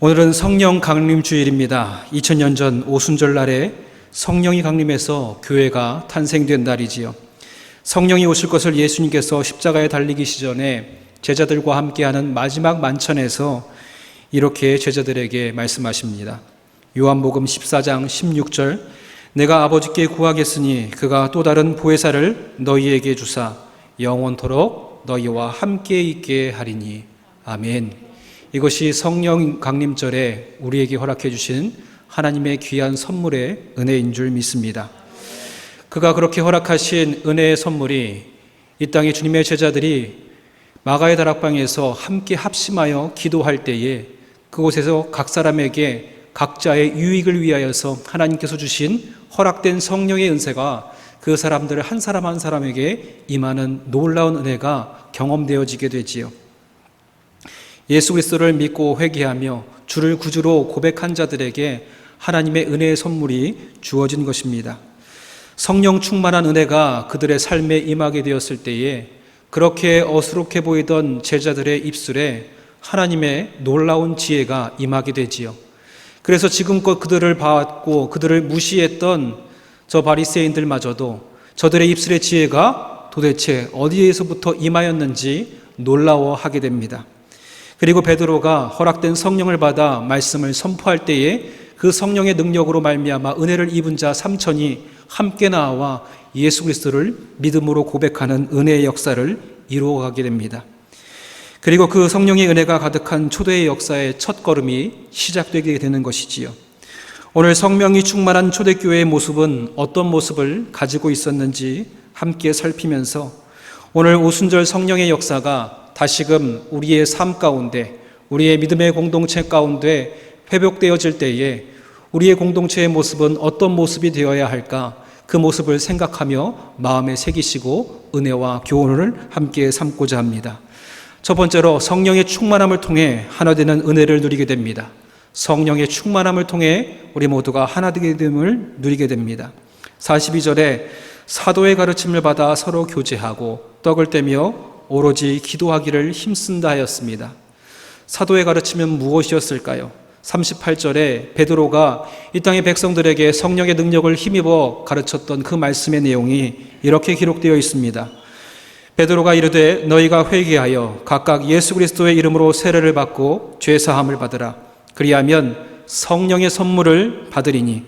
오늘은 성령 강림 주일입니다. 2000년 전 오순절 날에 성령이 강림해서 교회가 탄생된 날이지요. 성령이 오실 것을 예수님께서 십자가에 달리기 시전에 제자들과 함께하는 마지막 만찬에서 이렇게 제자들에게 말씀하십니다. 요한복음 14장 16절, 내가 아버지께 구하겠으니 그가 또 다른 보혜사를 너희에게 주사 영원토록 너희와 함께 있게 하리니. 아멘. 이것이 성령 강림절에 우리에게 허락해 주신 하나님의 귀한 선물의 은혜인 줄 믿습니다. 그가 그렇게 허락하신 은혜의 선물이 이 땅에 주님의 제자들이 마가의 다락방에서 함께 합심하여 기도할 때에 그곳에서 각 사람에게 각자의 유익을 위하여서 하나님께서 주신 허락된 성령의 은혜가 그 사람들 한 사람 한 사람에게 임하는 놀라운 은혜가 경험되어지게 되지요. 예수 그리스도를 믿고 회개하며 주를 구주로 고백한 자들에게 하나님의 은혜의 선물이 주어진 것입니다. 성령 충만한 은혜가 그들의 삶에 임하게 되었을 때에 그렇게 어수룩해 보이던 제자들의 입술에 하나님의 놀라운 지혜가 임하게 되지요. 그래서 지금껏 그들을 봐왔고 그들을 무시했던 저 바리새인들마저도 저들의 입술의 지혜가 도대체 어디에서부터 임하였는지 놀라워하게 됩니다. 그리고 베드로가 허락된 성령을 받아 말씀을 선포할 때에 그 성령의 능력으로 말미암아 은혜를 입은 자 3,000이 함께 나와 예수 그리스도를 믿음으로 고백하는 은혜의 역사를 이루어가게 됩니다. 그리고 그 성령의 은혜가 가득한 초대의 역사의 첫 걸음이 시작되게 되는 것이지요. 오늘 성령이 충만한 초대교회의 모습은 어떤 모습을 가지고 있었는지 함께 살피면서 오늘 오순절 성령의 역사가 다시금 우리의 삶 가운데, 우리의 믿음의 공동체 가운데 회복되어질 때에 우리의 공동체의 모습은 어떤 모습이 되어야 할까? 그 모습을 생각하며 마음에 새기시고 은혜와 교훈을 함께 삼고자 합니다. 첫 번째로 성령의 충만함을 통해 하나 되는 은혜를 누리게 됩니다. 성령의 충만함을 통해 우리 모두가 하나 되게 됨을 누리게 됩니다. 42절에 사도의 가르침을 받아 서로 교제하고 떡을 떼며 오로지 기도하기를 힘쓴다 하였습니다. 사도의 가르침은 무엇이었을까요? 38절에 베드로가 이 땅의 백성들에게 성령의 능력을 힘입어 가르쳤던 그 말씀의 내용이 이렇게 기록되어 있습니다. 베드로가 이르되 너희가 회개하여 각각 예수 그리스도의 이름으로 세례를 받고 죄사함을 받으라. 그리하면 성령의 선물을 받으리니.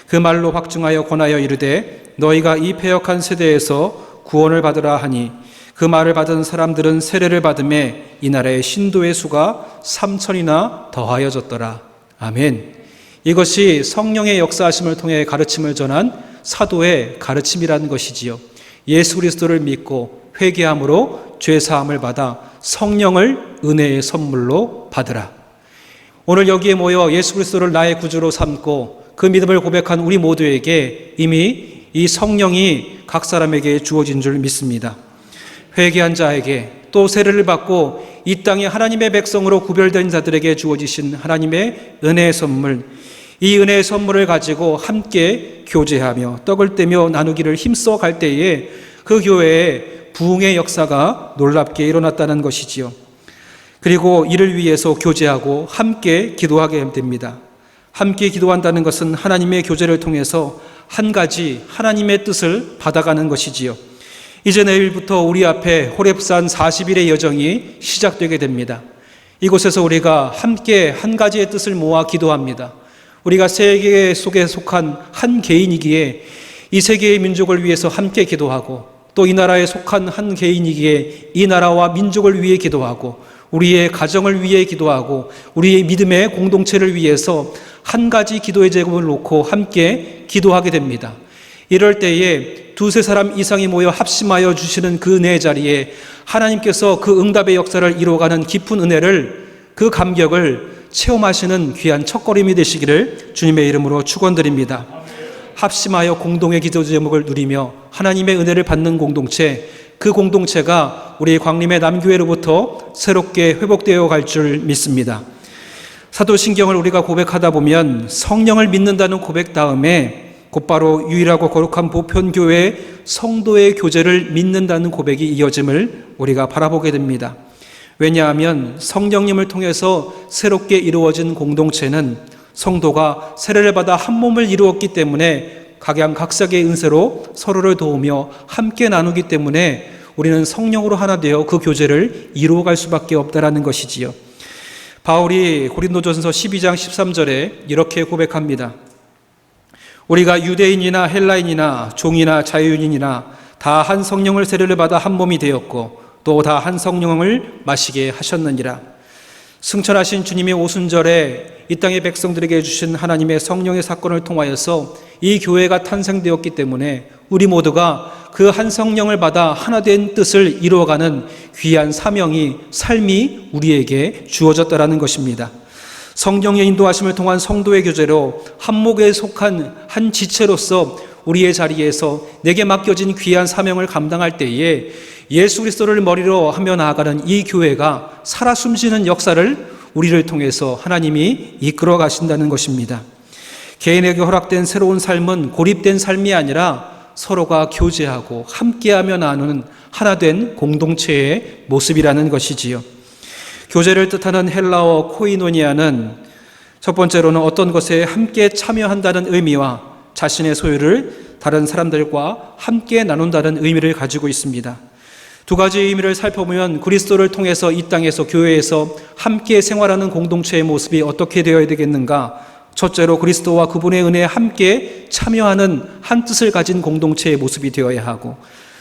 그 말로 확증하여 권하여 이르되 너희가 이 패역한 세대에서 구원을 받으라 하니 그 말을 받은 사람들은 세례를 받음에 이 나라의 신도의 수가 3,000이나 더하여졌더라. 아멘. 이것이 성령의 역사하심을 통해 가르침을 전한 사도의 가르침이라는 것이지요. 예수 그리스도를 믿고 회개함으로 죄사함을 받아 성령을 은혜의 선물로 받으라. 오늘 여기에 모여 예수 그리스도를 나의 구주로 삼고 그 믿음을 고백한 우리 모두에게 이미 이 성령이 각 사람에게 주어진 줄 믿습니다. 회개한 자에게 또 세례를 받고 이 땅에 하나님의 백성으로 구별된 자들에게 주어지신 하나님의 은혜의 선물, 이 은혜의 선물을 가지고 함께 교제하며 떡을 떼며 나누기를 힘써 갈 때에 그 교회에 부흥의 역사가 놀랍게 일어났다는 것이지요. 그리고 이를 위해서 교제하고 함께 기도하게 됩니다. 함께 기도한다는 것은 하나님의 교제를 통해서 한 가지 하나님의 뜻을 받아가는 것이지요. 이제 내일부터 우리 앞에 호렙산 40일의 여정이 시작되게 됩니다. 이곳에서 우리가 함께 한 가지의 뜻을 모아 기도합니다. 우리가 세계 속에 속한 한 개인이기에 이 세계의 민족을 위해서 함께 기도하고 또 이 나라에 속한 한 개인이기에 이 나라와 민족을 위해 기도하고 우리의 가정을 위해 기도하고 우리의 믿음의 공동체를 위해서 한 가지 기도의 제목을 놓고 함께 기도하게 됩니다. 이럴 때에 두세 사람 이상이 모여 합심하여 주시는 그 은혜의 자리에 하나님께서 그 응답의 역사를 이루어가는 깊은 은혜를, 그 감격을 체험하시는 귀한 첫걸음이 되시기를 주님의 이름으로 축원드립니다. 합심하여 공동의 기도 제목을 누리며 하나님의 은혜를 받는 공동체, 그 공동체가 우리 광림의 남교회로부터 새롭게 회복되어 갈 줄 믿습니다. 사도신경을 우리가 고백하다 보면 성령을 믿는다는 고백 다음에 곧바로 유일하고 거룩한 보편교회의 성도의 교제를 믿는다는 고백이 이어짐을 우리가 바라보게 됩니다. 왜냐하면 성령님을 통해서 새롭게 이루어진 공동체는 성도가 세례를 받아 한 몸을 이루었기 때문에 각양각색의 은사로 서로를 도우며 함께 나누기 때문에 우리는 성령으로 하나 되어 그 교제를 이루어갈 수밖에 없다라는 것이지요. 바울이 고린도전서 12장 13절에 이렇게 고백합니다. 우리가 유대인이나 헬라인이나 종이나 자유인이나 다 한 성령을 세례를 받아 한 몸이 되었고 또 다 한 성령을 마시게 하셨느니라. 승천하신 주님의 오순절에 이 땅의 백성들에게 주신 하나님의 성령의 사건을 통하여서 이 교회가 탄생되었기 때문에 우리 모두가 그 한 성령을 받아 하나 된 뜻을 이루어가는 귀한 사명이, 삶이 우리에게 주어졌다라는 것입니다. 성령의 인도하심을 통한 성도의 교제로 한목에 속한 한 지체로서 우리의 자리에서 내게 맡겨진 귀한 사명을 감당할 때에 예수 그리스도를 머리로 하며 나아가는 이 교회가 살아 숨쉬는 역사를 우리를 통해서 하나님이 이끌어 가신다는 것입니다. 개인에게 허락된 새로운 삶은 고립된 삶이 아니라 서로가 교제하고 함께하며 나누는 하나된 공동체의 모습이라는 것이지요. 교제를 뜻하는 헬라어 코이노니아는 첫 번째로는 어떤 것에 함께 참여한다는 의미와 자신의 소유를 다른 사람들과 함께 나눈다는 의미를 가지고 있습니다. 두 가지 의미를 살펴보면 그리스도를 통해서 이 땅에서 교회에서 함께 생활하는 공동체의 모습이 어떻게 되어야 되겠는가? 첫째로 그리스도와 그분의 은혜에 함께 참여하는 한 뜻을 가진 공동체의 모습이 되어야 하고,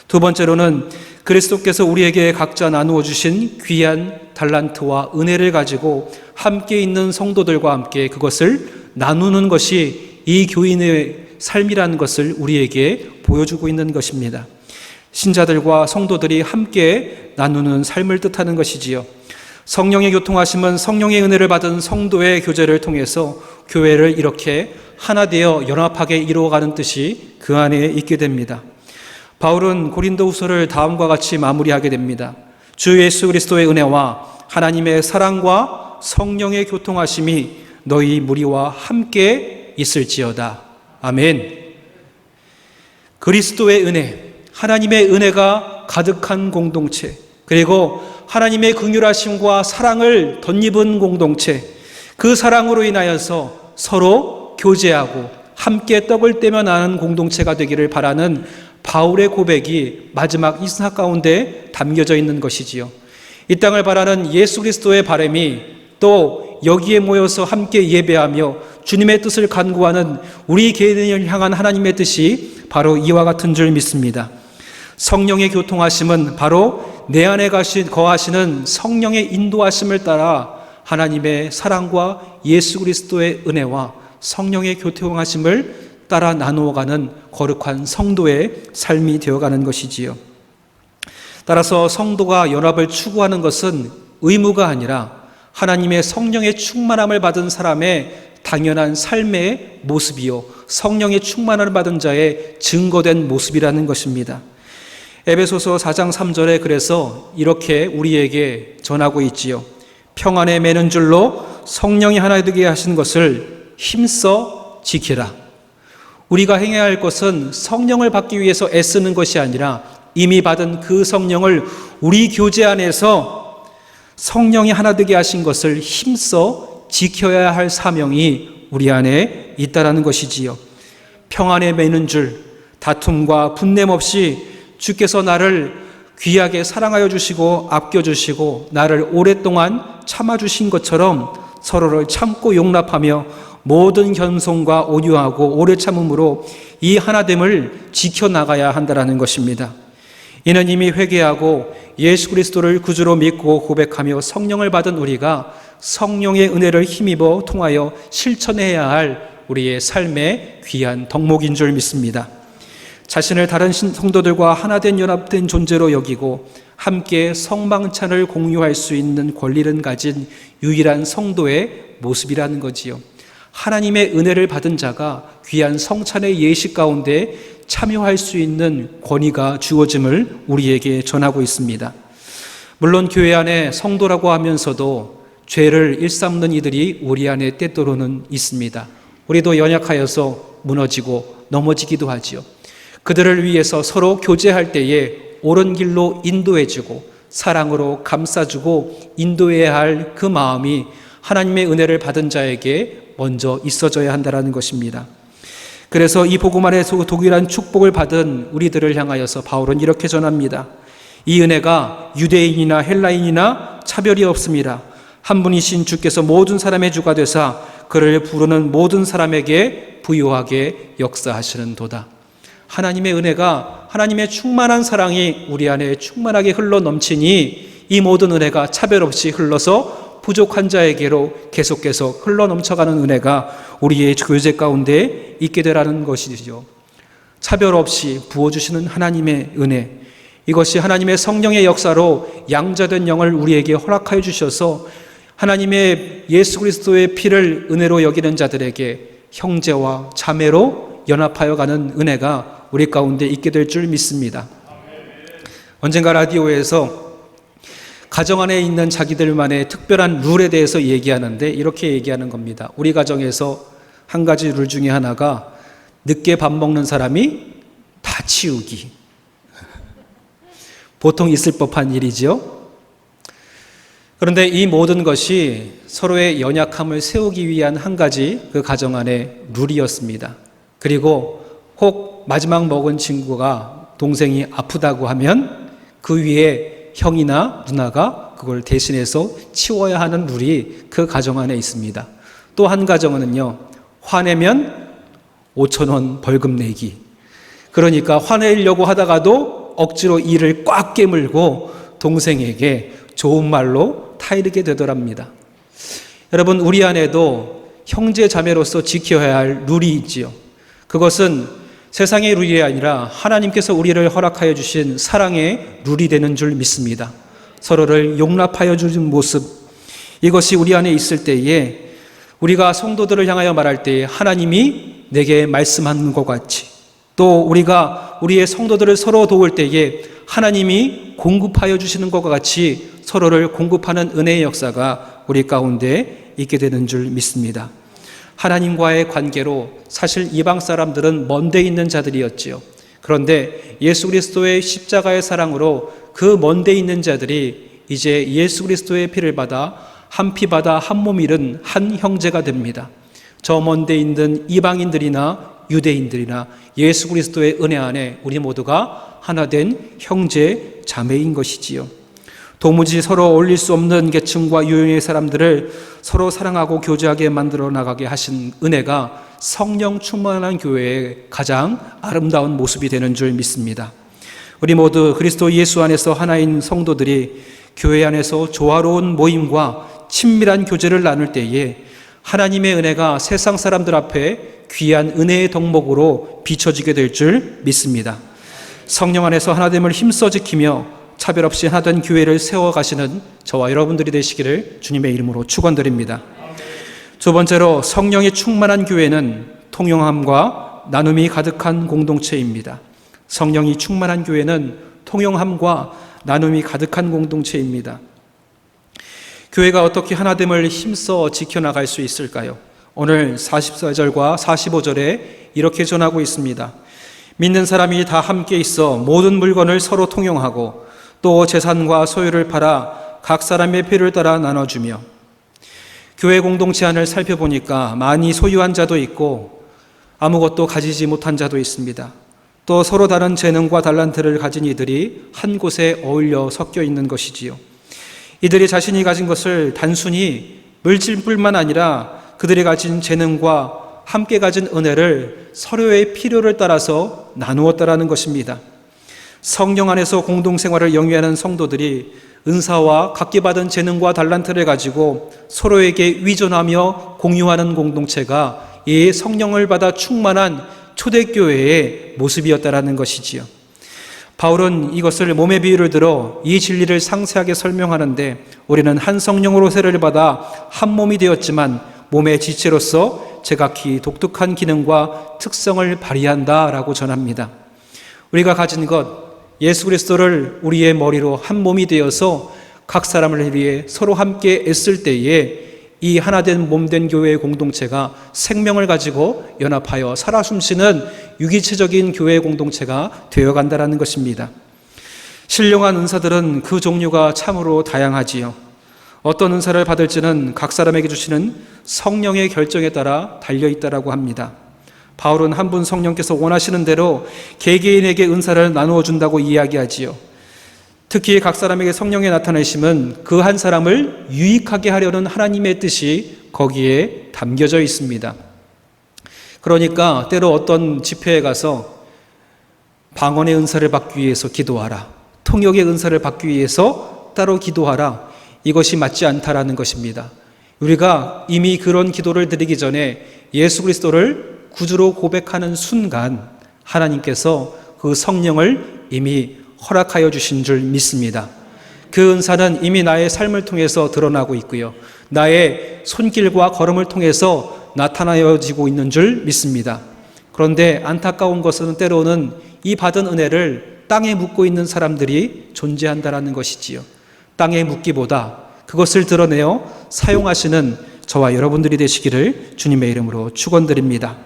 두 번째로는 그리스도께서 우리에게 각자 나누어 주신 귀한 달란트와 은혜를 가지고 함께 있는 성도들과 함께 그것을 나누는 것이 이 교인의 삶이라는 것을 우리에게 보여주고 있는 것입니다. 신자들과 성도들이 함께 나누는 삶을 뜻하는 것이지요. 성령의 교통하심은 성령의 은혜를 받은 성도의 교제를 통해서 교회를 이렇게 하나 되어 연합하게 이루어가는 뜻이 그 안에 있게 됩니다. 바울은 고린도후서를 다음과 같이 마무리하게 됩니다. 주 예수 그리스도의 은혜와 하나님의 사랑과 성령의 교통하심이 너희 무리와 함께 있을지어다. 아멘. 그리스도의 은혜, 하나님의 은혜가 가득한 공동체, 그리고 하나님의 긍휼하심과 사랑을 덧입은 공동체, 그 사랑으로 인하여서 서로 교제하고 함께 떡을 떼며 나는 공동체가 되기를 바라는 바울의 고백이 마지막 이사 가운데 담겨져 있는 것이지요. 이 땅을 바라는 예수 그리스도의 바람이 또 여기에 모여서 함께 예배하며 주님의 뜻을 간구하는 우리 개인을 향한 하나님의 뜻이 바로 이와 같은 줄 믿습니다. 성령의 교통하심은 바로 내 안에 거하시는 성령의 인도하심을 따라 하나님의 사랑과 예수 그리스도의 은혜와 성령의 교통하심을 따라 나누어가는 거룩한 성도의 삶이 되어가는 것이지요. 따라서 성도가 연합을 추구하는 것은 의무가 아니라 하나님의 성령의 충만함을 받은 사람의 당연한 삶의 모습이요, 성령의 충만함을 받은 자의 증거된 모습이라는 것입니다. 에베소서 4장 3절에 그래서 이렇게 우리에게 전하고 있지요. 평안에 매는 줄로 성령이 하나 되게 하신 것을 힘써 지키라. 우리가 행해야 할 것은 성령을 받기 위해서 애쓰는 것이 아니라 이미 받은 그 성령을 우리 교제 안에서 성령이 하나 되게 하신 것을 힘써 지켜야 할 사명이 우리 안에 있다라는 것이지요. 평안에 매는 줄, 다툼과 분냄 없이 주께서 나를 귀하게 사랑하여 주시고 아껴주시고 나를 오랫동안 참아주신 것처럼 서로를 참고 용납하며 모든 겸손과 온유하고 오래 참음으로 이 하나됨을 지켜나가야 한다는 것입니다. 이는 이미 회개하고 예수 그리스도를 구주로 믿고 고백하며 성령을 받은 우리가 성령의 은혜를 힘입어 통하여 실천해야 할 우리의 삶의 귀한 덕목인 줄 믿습니다. 자신을 다른 성도들과 하나된 연합된 존재로 여기고 함께 성망찬을 공유할 수 있는 권리를 가진 유일한 성도의 모습이라는 거지요. 하나님의 은혜를 받은 자가 귀한 성찬의 예식 가운데 참여할 수 있는 권위가 주어짐을 우리에게 전하고 있습니다. 물론 교회 안에 성도라고 하면서도 죄를 일삼는 이들이 우리 안에 때때로는 있습니다. 우리도 연약하여서 무너지고 넘어지기도 하지요. 그들을 위해서 서로 교제할 때에 옳은 길로 인도해주고 사랑으로 감싸주고 인도해야 할 그 마음이 하나님의 은혜를 받은 자에게 먼저 있어져야 한다는 것입니다. 그래서 이 복음 안에서 동일한 축복을 받은 우리들을 향하여서 바울은 이렇게 전합니다. 이 은혜가 유대인이나 헬라인이나 차별이 없습니다. 한 분이신 주께서 모든 사람의 주가 되사 그를 부르는 모든 사람에게 부유하게 역사하시는 도다. 하나님의 은혜가, 하나님의 충만한 사랑이 우리 안에 충만하게 흘러 넘치니 이 모든 은혜가 차별 없이 흘러서 부족한 자에게로 계속 흘러 넘쳐가는 은혜가 우리의 교제 가운데 있게 되라는 것이죠. 차별 없이 부어주시는 하나님의 은혜, 이것이 하나님의 성령의 역사로 양자된 영을 우리에게 허락하여 주셔서 하나님의 예수 그리스도의 피를 은혜로 여기는 자들에게 형제와 자매로 연합하여 가는 은혜가 우리 가운데 있게 될 줄 믿습니다. 언젠가 라디오에서 가정 안에 있는 자기들만의 특별한 룰에 대해서 얘기하는데 이렇게 얘기하는 겁니다. 우리 가정에서 한 가지 룰 중에 하나가 늦게 밥 먹는 사람이 다 치우기. 보통 있을 법한 일이지요. 그런데 이 모든 것이 서로의 연약함을 세우기 위한 한 가지 그 가정 안의 룰이었습니다. 그리고 혹 마지막 먹은 친구가 동생이 아프다고 하면 그 위에 형이나 누나가 그걸 대신해서 치워야 하는 룰이 그 가정 안에 있습니다. 또 한 가정은요, 화내면 5,000원 벌금 내기. 그러니까 화내려고 하다가도 억지로 이를 꽉 깨물고 동생에게 좋은 말로 타이르게 되더랍니다. 여러분, 우리 안에도 형제 자매로서 지켜야 할 룰이 있지요. 그것은 세상의 룰이 아니라 하나님께서 우리를 허락하여 주신 사랑의 룰이 되는 줄 믿습니다. 서로를 용납하여 주는 모습, 이것이 우리 안에 있을 때에 우리가 성도들을 향하여 말할 때에 하나님이 내게 말씀하는 것 같이, 또 우리가 우리의 성도들을 서로 도울 때에 하나님이 공급하여 주시는 것과 같이 서로를 공급하는 은혜의 역사가 우리 가운데 있게 되는 줄 믿습니다. 하나님과의 관계로 사실 이방 사람들은 먼 데 있는 자들이었지요. 그런데 예수 그리스도의 십자가의 사랑으로 그 먼 데 있는 자들이 이제 예수 그리스도의 피를 받아 한 피 받아 한 몸 이룬 한 형제가 됩니다. 저 먼 데 있는 이방인들이나 유대인들이나 예수 그리스도의 은혜 안에 우리 모두가 하나 된 형제 자매인 것이지요. 도무지 서로 어울릴 수 없는 계층과 유형의 사람들을 서로 사랑하고 교제하게 만들어 나가게 하신 은혜가 성령 충만한 교회의 가장 아름다운 모습이 되는 줄 믿습니다. 우리 모두 그리스도 예수 안에서 하나인 성도들이 교회 안에서 조화로운 모임과 친밀한 교제를 나눌 때에 하나님의 은혜가 세상 사람들 앞에 귀한 은혜의 덕목으로 비춰지게 될 줄 믿습니다. 성령 안에서 하나됨을 힘써 지키며 차별 없이 하나된 교회를 세워가시는 저와 여러분들이 되시기를 주님의 이름으로 축원드립니다. 두 번째로, 성령이 충만한 교회는 통용함과 나눔이 가득한 공동체입니다. 성령이 충만한 교회는 통용함과 나눔이 가득한 공동체입니다. 교회가 어떻게 하나됨을 힘써 지켜나갈 수 있을까요? 오늘 44절과 45절에 이렇게 전하고 있습니다. 믿는 사람이 다 함께 있어 모든 물건을 서로 통용하고 또 재산과 소유를 팔아 각 사람의 필요를 따라 나눠주며. 교회 공동체 안을 살펴보니까 많이 소유한 자도 있고 아무것도 가지지 못한 자도 있습니다. 또 서로 다른 재능과 달란트를 가진 이들이 한 곳에 어울려 섞여 있는 것이지요. 이들이 자신이 가진 것을 단순히 물질뿐만 아니라 그들이 가진 재능과 함께 가진 은혜를 서로의 필요를 따라서 나누었다라는 것입니다. 성령 안에서 공동생활을 영위하는 성도들이 은사와 각기 받은 재능과 달란트를 가지고 서로에게 위존하며 공유하는 공동체가 이 성령을 받아 충만한 초대교회의 모습이었다라는 것이지요. 바울은 이것을 몸의 비유를 들어 이 진리를 상세하게 설명하는데, 우리는 한 성령으로 세례를 받아 한 몸이 되었지만 몸의 지체로서 제각기 독특한 기능과 특성을 발휘한다라고 전합니다. 우리가 가진 것, 예수 그리스도를 우리의 머리로 한 몸이 되어서 각 사람을 위해 서로 함께 애쓸 때에 이 하나된 몸된 교회의 공동체가 생명을 가지고 연합하여 살아 숨쉬는 유기체적인 교회의 공동체가 되어간다는 것입니다. 신령한 은사들은 그 종류가 참으로 다양하지요. 어떤 은사를 받을지는 각 사람에게 주시는 성령의 결정에 따라 달려있다라고 합니다. 바울은 한 분 성령께서 원하시는 대로 개개인에게 은사를 나누어 준다고 이야기하지요. 특히 각 사람에게 성령의 나타내심은 그 한 사람을 유익하게 하려는 하나님의 뜻이 거기에 담겨져 있습니다. 그러니까 때로 어떤 집회에 가서 방언의 은사를 받기 위해서 기도하라, 통역의 은사를 받기 위해서 따로 기도하라, 이것이 맞지 않다라는 것입니다. 우리가 이미 그런 기도를 드리기 전에 예수 그리스도를 구주로 고백하는 순간 하나님께서 그 성령을 이미 허락하여 주신 줄 믿습니다. 그 은사는 이미 나의 삶을 통해서 드러나고 있고요, 나의 손길과 걸음을 통해서 나타나지고 있는 줄 믿습니다. 그런데 안타까운 것은 때로는 이 받은 은혜를 땅에 묻고 있는 사람들이 존재한다라는 것이지요. 땅에 묻기보다 그것을 드러내어 사용하시는 저와 여러분들이 되시기를 주님의 이름으로 축원드립니다.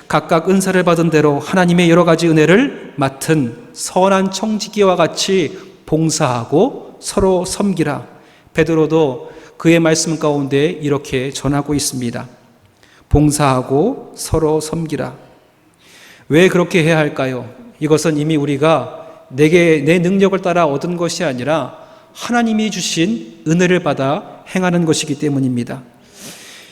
각각 은사를 받은 대로 하나님의 여러 가지 은혜를 맡은 선한 청지기와 같이 봉사하고 서로 섬기라. 베드로도 그의 말씀 가운데 이렇게 전하고 있습니다. 봉사하고 서로 섬기라. 왜 그렇게 해야 할까요? 이것은 이미 우리가 내 능력을 따라 얻은 것이 아니라 하나님이 주신 은혜를 받아 행하는 것이기 때문입니다.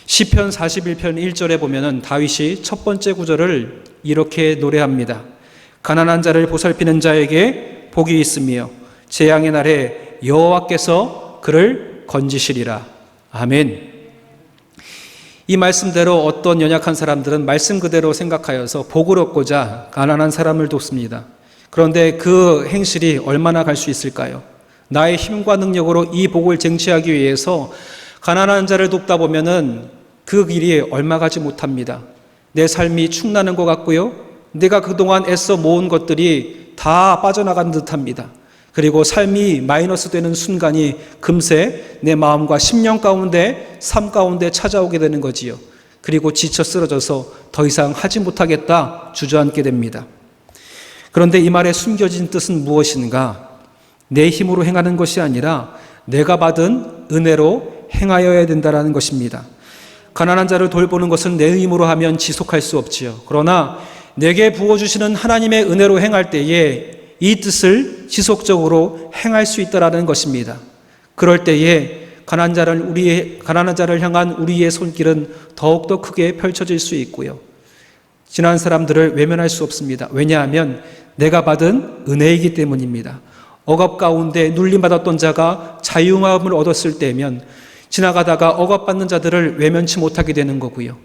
시편 41편 1절에 보면은 다윗이 첫 번째 구절을 이렇게 노래합니다. 가난한 자를 보살피는 자에게 복이 있으며 재앙의 날에 여호와께서 그를 건지시리라. 아멘. 이 말씀대로 어떤 연약한 사람들은 말씀 그대로 생각하여서 복을 얻고자 가난한 사람을 돕습니다. 그런데 그 행실이 얼마나 갈 수 있을까요? 나의 힘과 능력으로 이 복을 쟁취하기 위해서 가난한 자를 돕다 보면은 그 길이 얼마 가지 못합니다. 내 삶이 축나는 것 같고요, 내가 그동안 애써 모은 것들이 다 빠져나간 듯합니다. 그리고 삶이 마이너스 되는 순간이 금세 내 마음과 심령 가운데, 삶 가운데 찾아오게 되는 거지요. 그리고 지쳐 쓰러져서 더 이상 하지 못하겠다 주저앉게 됩니다. 그런데 이 말의 숨겨진 뜻은 무엇인가? 내 힘으로 행하는 것이 아니라 내가 받은 은혜로 행하여야 된다는 것입니다. 가난한 자를 돌보는 것은 내 힘으로 하면 지속할 수 없지요. 그러나 내게 부어주시는 하나님의 은혜로 행할 때에 이 뜻을 지속적으로 행할 수 있다는 것입니다. 그럴 때에 가난한 자를 향한 우리의 손길은 더욱더 크게 펼쳐질 수 있고요, 지난 사람들을 외면할 수 없습니다. 왜냐하면 내가 받은 은혜이기 때문입니다. 억압 가운데 눌림받았던 자가 자유마음을 얻었을 때면 지나가다가 억압받는 자들을 외면치 못하게 되는 거고요,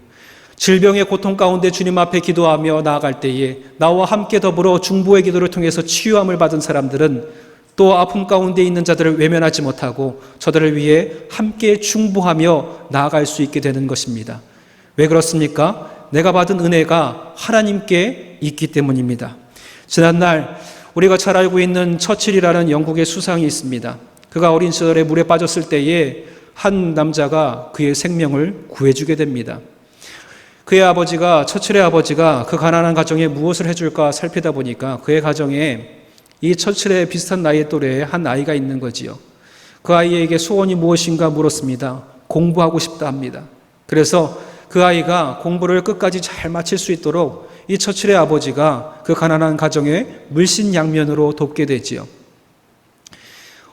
질병의 고통 가운데 주님 앞에 기도하며 나아갈 때에 나와 함께 더불어 중보의 기도를 통해서 치유함을 받은 사람들은 또 아픔 가운데 있는 자들을 외면하지 못하고 저들을 위해 함께 중보하며 나아갈 수 있게 되는 것입니다. 왜 그렇습니까? 내가 받은 은혜가 하나님께 있기 때문입니다. 지난날 우리가 잘 알고 있는 처칠이라는 영국의 수상이 있습니다. 그가 어린 시절에 물에 빠졌을 때에 한 남자가 그의 생명을 구해주게 됩니다. 처칠의 아버지가 그 가난한 가정에 무엇을 해줄까 살피다 보니까 그의 가정에 이 처칠의 비슷한 나이의 또래의 한 아이가 있는 거지요. 그 아이에게 소원이 무엇인가 물었습니다. 공부하고 싶다 합니다. 그래서 그 아이가 공부를 끝까지 잘 마칠 수 있도록 이 처칠의 아버지가 그 가난한 가정에 물신양면으로 돕게 되지요.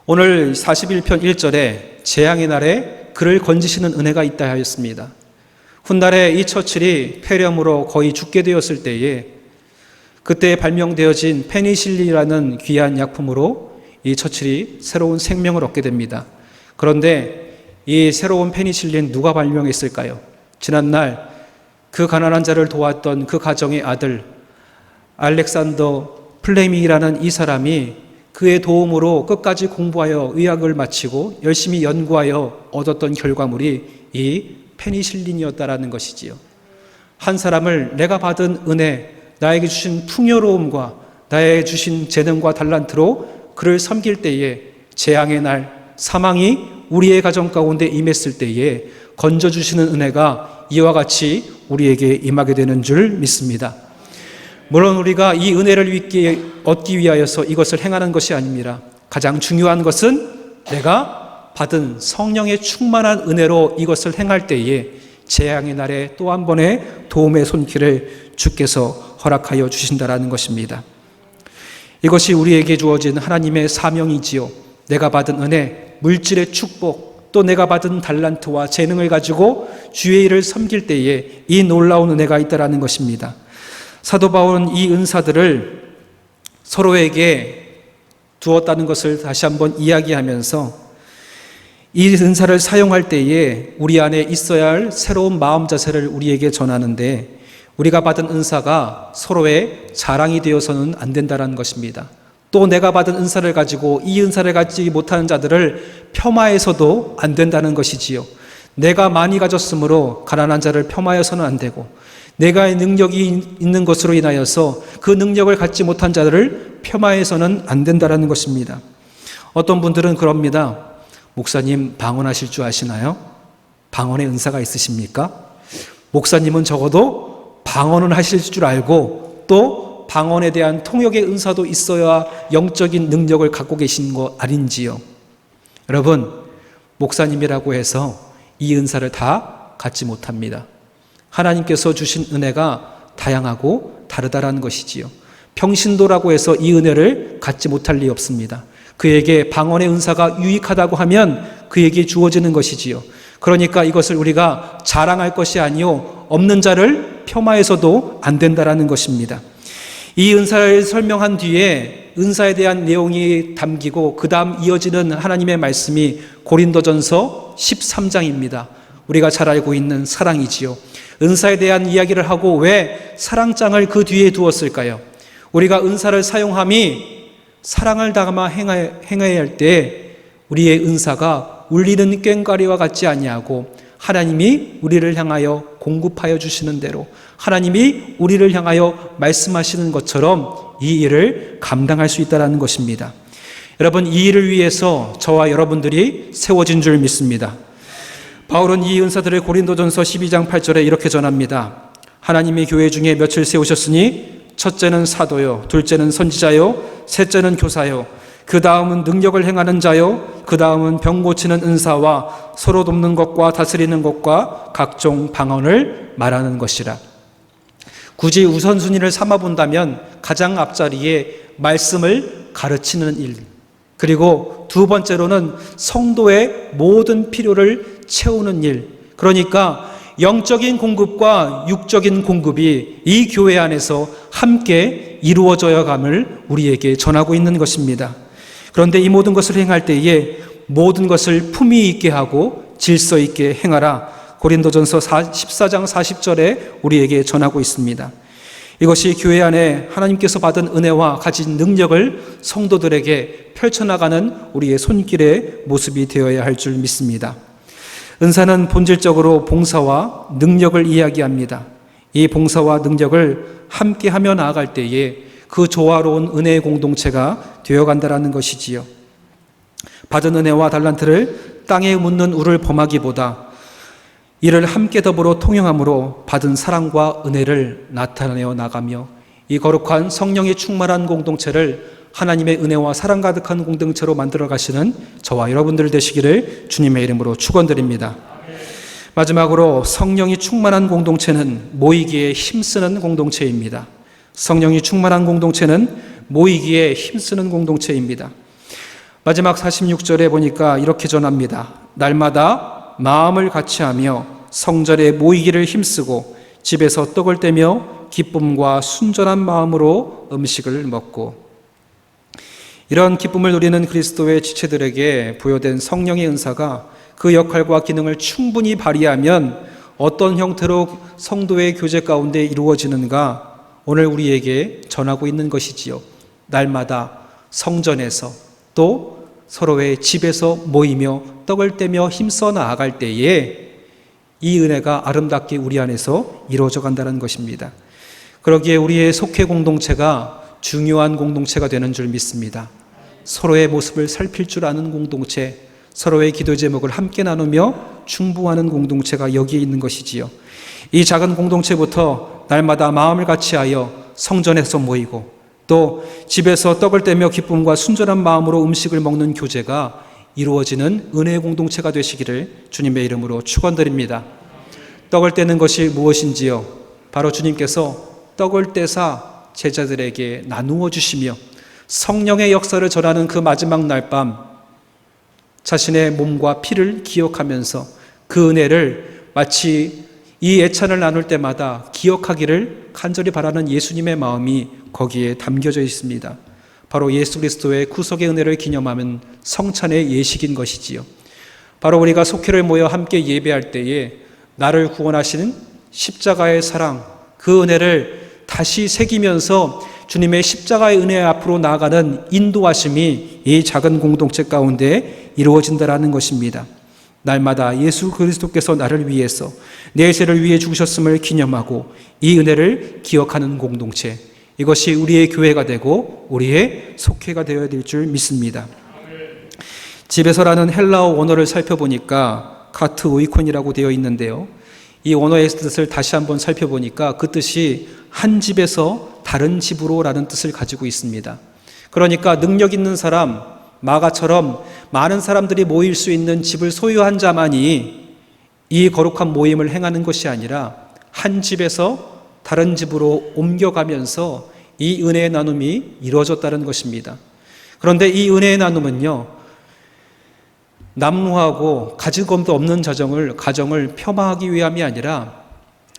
오늘 41편 1절에 재앙의 날에 그를 건지시는 은혜가 있다 하였습니다. 훗날에 이 처칠이 폐렴으로 거의 죽게 되었을 때에 그때 발명되어진 페니실린이라는 귀한 약품으로 이 처칠이 새로운 생명을 얻게 됩니다. 그런데 이 새로운 페니실린 누가 발명했을까요? 지난날 그 가난한 자를 도왔던 그 가정의 아들 알렉산더 플레밍이라는 이 사람이 그의 도움으로 끝까지 공부하여 의학을 마치고 열심히 연구하여 얻었던 결과물이 이 페니실린이었다라는 것이지요. 한 사람을 내가 받은 은혜, 나에게 주신 풍요로움과 나에게 주신 재능과 달란트로 그를 섬길 때에 재앙의 날, 사망이 우리의 가정 가운데 임했을 때에 건져주시는 은혜가 이와 같이 우리에게 임하게 되는 줄 믿습니다. 물론 우리가 이 은혜를 얻기 위하여서 이것을 행하는 것이 아닙니다. 가장 중요한 것은 내가 받은 성령의 충만한 은혜로 이것을 행할 때에 재앙의 날에 또 한 번의 도움의 손길을 주께서 허락하여 주신다라는 것입니다. 이것이 우리에게 주어진 하나님의 사명이지요. 내가 받은 은혜, 물질의 축복, 또 내가 받은 달란트와 재능을 가지고 주의 일을 섬길 때에 이 놀라운 은혜가 있다라는 것입니다. 사도 바울은 이 은사들을 서로에게 두었다는 것을 다시 한번 이야기하면서 이 은사를 사용할 때에 우리 안에 있어야 할 새로운 마음 자세를 우리에게 전하는데, 우리가 받은 은사가 서로의 자랑이 되어서는 안 된다는 것입니다. 또 내가 받은 은사를 가지고 이 은사를 갖지 못하는 자들을 폄하해서도 안 된다는 것이지요. 내가 많이 가졌으므로 가난한 자를 폄하해서는 안 되고, 내가 능력이 있는 것으로 인하여서 그 능력을 갖지 못한 자들을 폄하해서는 안 된다는 것입니다. 어떤 분들은 그럽니다. 목사님, 방언하실 줄 아시나요? 방언의 은사가 있으십니까? 목사님은 적어도 방언은 하실 줄 알고 또 방언에 대한 통역의 은사도 있어야 영적인 능력을 갖고 계신 거 아닌지요? 여러분, 목사님이라고 해서 이 은사를 다 갖지 못합니다. 하나님께서 주신 은혜가 다양하고 다르다라는 것이지요. 평신도라고 해서 이 은혜를 갖지 못할 리 없습니다. 그에게 방언의 은사가 유익하다고 하면 그에게 주어지는 것이지요. 그러니까 이것을 우리가 자랑할 것이 아니요 없는 자를 폄하해서도 안 된다라는 것입니다. 이 은사를 설명한 뒤에 은사에 대한 내용이 담기고 그 다음 이어지는 하나님의 말씀이 고린도전서 13장입니다. 우리가 잘 알고 있는 사랑이지요. 은사에 대한 이야기를 하고 왜 사랑장을 그 뒤에 두었을까요? 우리가 은사를 사용함이 사랑을 담아 행해야 할 때 우리의 은사가 울리는 꽹과리와 같지 아니하고 하나님이 우리를 향하여 공급하여 주시는 대로 하나님이 우리를 향하여 말씀하시는 것처럼 이 일을 감당할 수 있다는 것입니다. 여러분, 이 일을 위해서 저와 여러분들이 세워진 줄 믿습니다. 바울은 이 은사들을 고린도전서 12장 8절에 이렇게 전합니다. 하나님의 교회 중에 몇을 세우셨으니 첫째는 사도요, 둘째는 선지자요, 셋째는 교사요, 그 다음은 능력을 행하는 자요, 그 다음은 병 고치는 은사와 서로 돕는 것과 다스리는 것과 각종 방언을 말하는 것이라. 굳이 우선순위를 삼아본다면 가장 앞자리에 말씀을 가르치는 일, 그리고 두 번째로는 성도의 모든 필요를 채우는 일, 그러니까 영적인 공급과 육적인 공급이 이 교회 안에서 함께 이루어져야 감을 우리에게 전하고 있는 것입니다. 그런데 이 모든 것을 행할 때에 모든 것을 품위 있게 하고 질서 있게 행하라. 고린도전서 14장 40절에 우리에게 전하고 있습니다. 이것이 교회 안에 하나님께서 받은 은혜와 가진 능력을 성도들에게 펼쳐나가는 우리의 손길의 모습이 되어야 할 줄 믿습니다. 은사는 본질적으로 봉사와 능력을 이야기합니다. 이 봉사와 능력을 함께하며 나아갈 때에 그 조화로운 은혜의 공동체가 되어간다는 것이지요. 받은 은혜와 달란트를 땅에 묻는 우를 범하기보다 이를 함께 더불어 통용함으로 받은 사랑과 은혜를 나타내어 나가며 이 거룩한 성령의 충만한 공동체를 하나님의 은혜와 사랑 가득한 공동체로 만들어 가시는 저와 여러분들 되시기를 주님의 이름으로 축원드립니다. 마지막으로 성령이 충만한 공동체는 모이기에 힘쓰는 공동체입니다. 성령이 충만한 공동체는 모이기에 힘쓰는 공동체입니다. 마지막 46절에 보니까 이렇게 전합니다. 날마다 마음을 같이하며 성전에 모이기를 힘쓰고 집에서 떡을 떼며 기쁨과 순전한 마음으로 음식을 먹고. 이런 기쁨을 누리는 그리스도의 지체들에게 부여된 성령의 은사가 그 역할과 기능을 충분히 발휘하면 어떤 형태로 성도의 교제 가운데 이루어지는가 오늘 우리에게 전하고 있는 것이지요. 날마다 성전에서 또 서로의 집에서 모이며 떡을 떼며 힘써 나아갈 때에 이 은혜가 아름답게 우리 안에서 이루어져 간다는 것입니다. 그러기에 우리의 속회 공동체가 중요한 공동체가 되는 줄 믿습니다. 서로의 모습을 살필 줄 아는 공동체, 서로의 기도 제목을 함께 나누며 충분하는 공동체가 여기에 있는 것이지요. 이 작은 공동체부터 날마다 마음을 같이하여 성전에서 모이고 또 집에서 떡을 떼며 기쁨과 순전한 마음으로 음식을 먹는 교제가 이루어지는 은혜의 공동체가 되시기를 주님의 이름으로 축원드립니다. 떡을 떼는 것이 무엇인지요? 바로 주님께서 떡을 떼사 제자들에게 나누어 주시며 성령의 역사를 전하는 그 마지막 날밤 자신의 몸과 피를 기억하면서 그 은혜를 마치 이 예찬을 나눌 때마다 기억하기를 간절히 바라는 예수님의 마음이 거기에 담겨져 있습니다. 바로 예수 그리스도의 구속의 은혜를 기념하는 성찬의 예식인 것이지요. 바로 우리가 속회를 모여 함께 예배할 때에 나를 구원하시는 십자가의 사랑, 그 은혜를 다시 새기면서 주님의 십자가의 은혜 앞으로 나아가는 인도하심이 이 작은 공동체 가운데 이루어진다라는 것입니다. 날마다 예수 그리스도께서 나를 위해서 내 죄를 위해 죽으셨음을 기념하고 이 은혜를 기억하는 공동체, 이것이 우리의 교회가 되고 우리의 속회가 되어야 될 줄 믿습니다. 집에서라는 헬라어 원어를 살펴보니까 카트 오이콘이라고 되어 있는데요. 이 원어의 뜻을 다시 한번 살펴보니까 그 뜻이 한 집에서 다른 집으로 라는 뜻을 가지고 있습니다. 그러니까 능력 있는 사람, 마가처럼 많은 사람들이 모일 수 있는 집을 소유한 자만이 이 거룩한 모임을 행하는 것이 아니라 한 집에서 다른 집으로 옮겨가면서 이 은혜의 나눔이 이루어졌다는 것입니다. 그런데 이 은혜의 나눔은요, 남루하고 가지검도 없는 가정을 폄하하기 위함이 아니라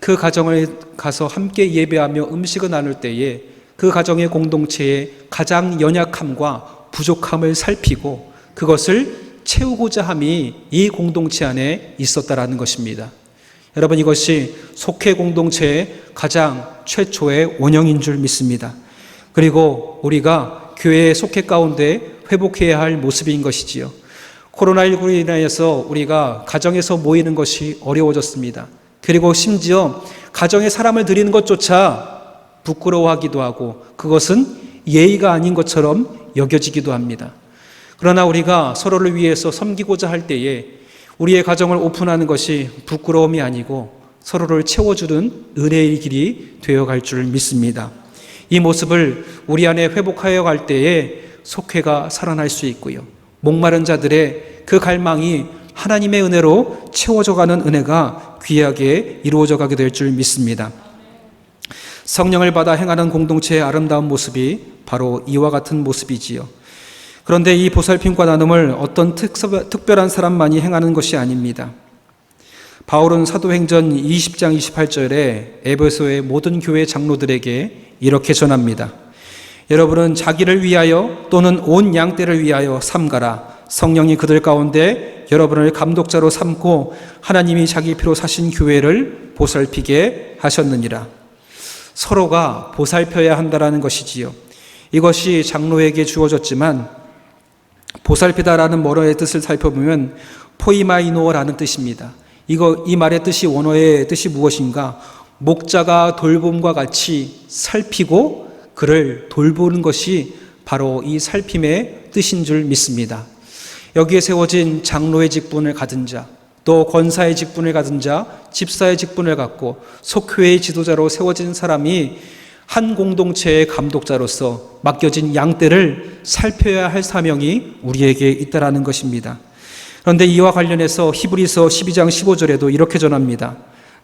그 가정을 가서 함께 예배하며 음식을 나눌 때에 그 가정의 공동체의 가장 연약함과 부족함을 살피고 그것을 채우고자 함이 이 공동체 안에 있었다라는 것입니다. 여러분, 이것이 속회 공동체의 가장 최초의 원형인 줄 믿습니다. 그리고 우리가 교회의 속회 가운데 회복해야 할 모습인 것이지요. 코로나19로 인하여서 우리가 가정에서 모이는 것이 어려워졌습니다. 그리고 심지어 가정에 사람을 들이는 것조차 부끄러워하기도 하고 그것은 예의가 아닌 것처럼 여겨지기도 합니다. 그러나 우리가 서로를 위해서 섬기고자 할 때에 우리의 가정을 오픈하는 것이 부끄러움이 아니고 서로를 채워주는 은혜의 길이 되어갈 줄 믿습니다. 이 모습을 우리 안에 회복하여 갈 때에 속회가 살아날 수 있고요. 목마른 자들의 그 갈망이 하나님의 은혜로 채워져가는 은혜가 귀하게 이루어져 가게 될 줄 믿습니다. 성령을 받아 행하는 공동체의 아름다운 모습이 바로 이와 같은 모습이지요. 그런데 이 보살핌과 나눔을 어떤 특별한 사람만이 행하는 것이 아닙니다. 바울은 사도행전 20장 28절에 에베소의 모든 교회 장로들에게 이렇게 전합니다. 여러분은 자기를 위하여 또는 온 양떼를 위하여 삼가라. 성령이 그들 가운데 여러분을 감독자로 삼고 하나님이 자기 피로 사신 교회를 보살피게 하셨느니라. 서로가 보살펴야 한다라는 것이지요. 이것이 장로에게 주어졌지만 보살피다라는 원어의 뜻을 살펴보면 포이마이노라는 뜻입니다. 이 말의 뜻이 원어의 뜻이 무엇인가? 목자가 돌봄과 같이 살피고 그를 돌보는 것이 바로 이 살핌의 뜻인 줄 믿습니다. 여기에 세워진 장로의 직분을 가진 자, 또 권사의 직분을 가진 자, 집사의 직분을 갖고 속회의 지도자로 세워진 사람이 한 공동체의 감독자로서 맡겨진 양떼를 살펴야 할 사명이 우리에게 있다라는 것입니다. 그런데 이와 관련해서 히브리서 12장 15절에도 이렇게 전합니다.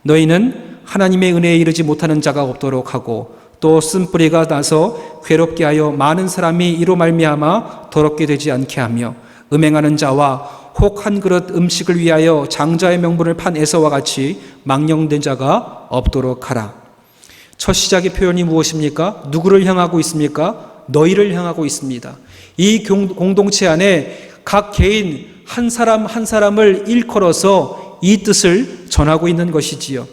너희는 하나님의 은혜에 이르지 못하는 자가 없도록 하고 또 쓴뿌리가 나서 괴롭게 하여 많은 사람이 이로 말미암아 더럽게 되지 않게 하며 음행하는 자와 혹 한 그릇 음식을 위하여 장자의 명분을 판 에서와 같이 망령된 자가 없도록 하라. 첫 시작의 표현이 무엇입니까? 누구를 향하고 있습니까? 너희를 향하고 있습니다. 이 공동체 안에 각 개인 한 사람 한 사람을 일컬어서 이 뜻을 전하고 있는 것이지요.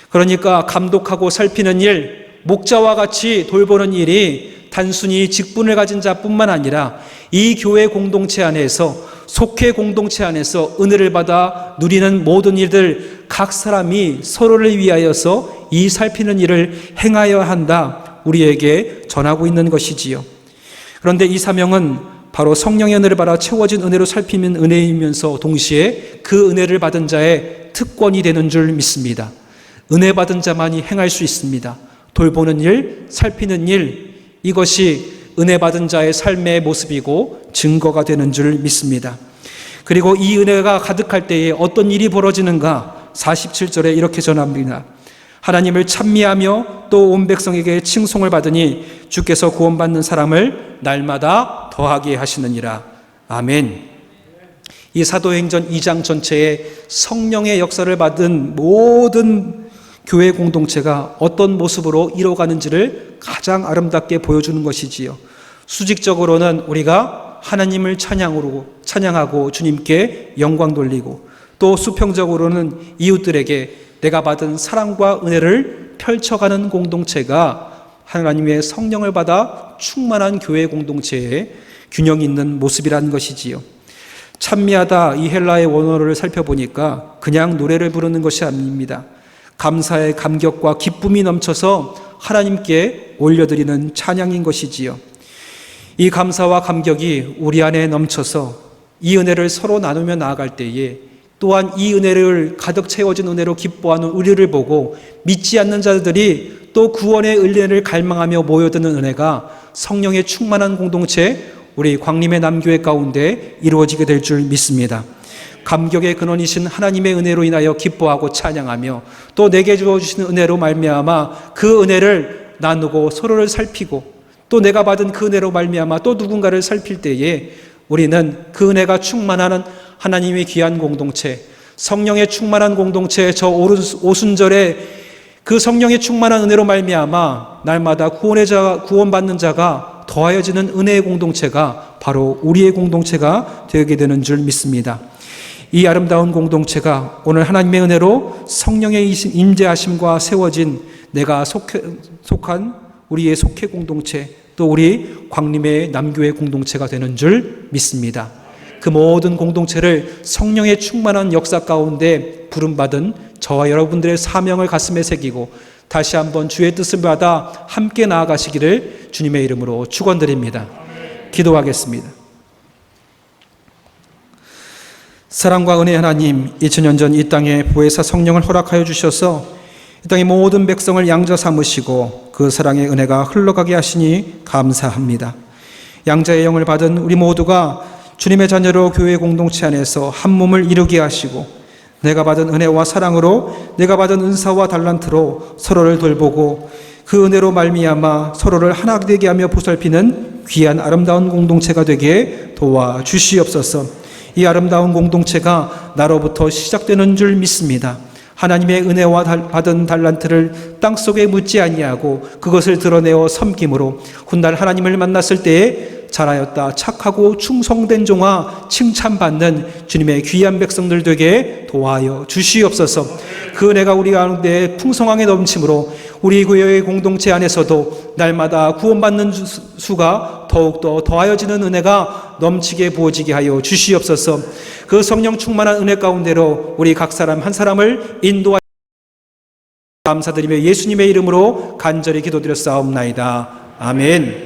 그러니까 감독하고 살피는 일, 목자와 같이 돌보는 일이 단순히 직분을 가진 자뿐만 아니라 이 교회 공동체 안에서 속회 공동체 안에서 은혜를 받아 누리는 모든 일들 각 사람이 서로를 위하여서 이 살피는 일을 행하여 한다, 우리에게 전하고 있는 것이지요. 그런데 이 사명은 바로 성령의 은혜를 받아 채워진 은혜로 살피는 은혜이면서 동시에 그 은혜를 받은 자의 특권이 되는 줄 믿습니다. 은혜 받은 자만이 행할 수 있습니다. 돌보는 일, 살피는 일, 이것이 은혜 받은 자의 삶의 모습이고 증거가 되는 줄 믿습니다. 그리고 이 은혜가 가득할 때에 어떤 일이 벌어지는가? 47절에 이렇게 전합니다. 하나님을 찬미하며 또 온 백성에게 칭송을 받으니 주께서 구원받는 사람을 날마다 더하게 하시느니라. 아멘. 이 사도행전 2장 전체에 성령의 역사를 받은 모든 교회 공동체가 어떤 모습으로 이뤄가는지를 가장 아름답게 보여주는 것이지요. 수직적으로는 우리가 하나님을 찬양하고 주님께 영광 돌리고, 또 수평적으로는 이웃들에게 내가 받은 사랑과 은혜를 펼쳐가는 공동체가 하나님의 성령을 받아 충만한 교회 공동체의 균형 있는 모습이라는 것이지요. 찬미하다, 이 헬라의 원어를 살펴보니까 그냥 노래를 부르는 것이 아닙니다. 감사의 감격과 기쁨이 넘쳐서 하나님께 올려드리는 찬양인 것이지요. 이 감사와 감격이 우리 안에 넘쳐서 이 은혜를 서로 나누며 나아갈 때에, 또한 이 은혜를 가득 채워진 은혜로 기뻐하는 우리를 보고 믿지 않는 자들이 또 구원의 은혜를 갈망하며 모여드는 은혜가 성령의 충만한 공동체, 우리 광림의 남교회 가운데 이루어지게 될 줄 믿습니다. 감격의 근원이신 하나님의 은혜로 인하여 기뻐하고 찬양하며, 또 내게 주어주신 은혜로 말미암아 그 은혜를 나누고 서로를 살피고, 또 내가 받은 그 은혜로 말미암아 또 누군가를 살필 때에 우리는 그 은혜가 충만한 하나님의 귀한 공동체, 성령의 충만한 공동체, 저 오순절에 그 성령의 충만한 은혜로 말미암아 날마다 구원받는 자가 더하여지는 은혜의 공동체가 바로 우리의 공동체가 되게 되는 줄 믿습니다. 이 아름다운 공동체가 오늘 하나님의 은혜로 성령의 임재하심과 세워진 내가 속한 우리의 속회 공동체, 또 우리 광림의 남교회 공동체가 되는 줄 믿습니다. 그 모든 공동체를 성령의 충만한 역사 가운데 부름받은 저와 여러분들의 사명을 가슴에 새기고 다시 한번 주의 뜻을 받아 함께 나아가시기를 주님의 이름으로 축원드립니다. 기도하겠습니다. 사랑과 은혜의 하나님, 2000년 전 이 땅에 보혜사 성령을 허락하여 주셔서 이 땅의 모든 백성을 양자 삼으시고 그 사랑의 은혜가 흘러가게 하시니 감사합니다. 양자의 영을 받은 우리 모두가 주님의 자녀로 교회 공동체 안에서 한 몸을 이루게 하시고, 내가 받은 은혜와 사랑으로, 내가 받은 은사와 달란트로 서로를 돌보고 그 은혜로 말미암아 서로를 하나 되게 하며 보살피는 귀한 아름다운 공동체가 되게 도와주시옵소서. 이 아름다운 공동체가 나로부터 시작되는 줄 믿습니다. 하나님의 은혜와 받은 달란트를 땅속에 묻지 아니하고 그것을 드러내어 섬김으로 훗날 하나님을 만났을 때에 잘하였다, 착하고 충성된 종아 칭찬받는 주님의 귀한 백성들 되게 도와여 주시옵소서. 그 은혜가 우리 가운데 풍성하게 넘침으로 우리 교회의 공동체 안에서도 날마다 구원받는 수가 더욱더 더하여지는 은혜가 넘치게 부어지게 하여 주시옵소서. 그 성령 충만한 은혜 가운데로 우리 각 사람 한 사람을 인도하여 감사드리며 예수님의 이름으로 간절히 기도드렸사옵나이다. 아멘.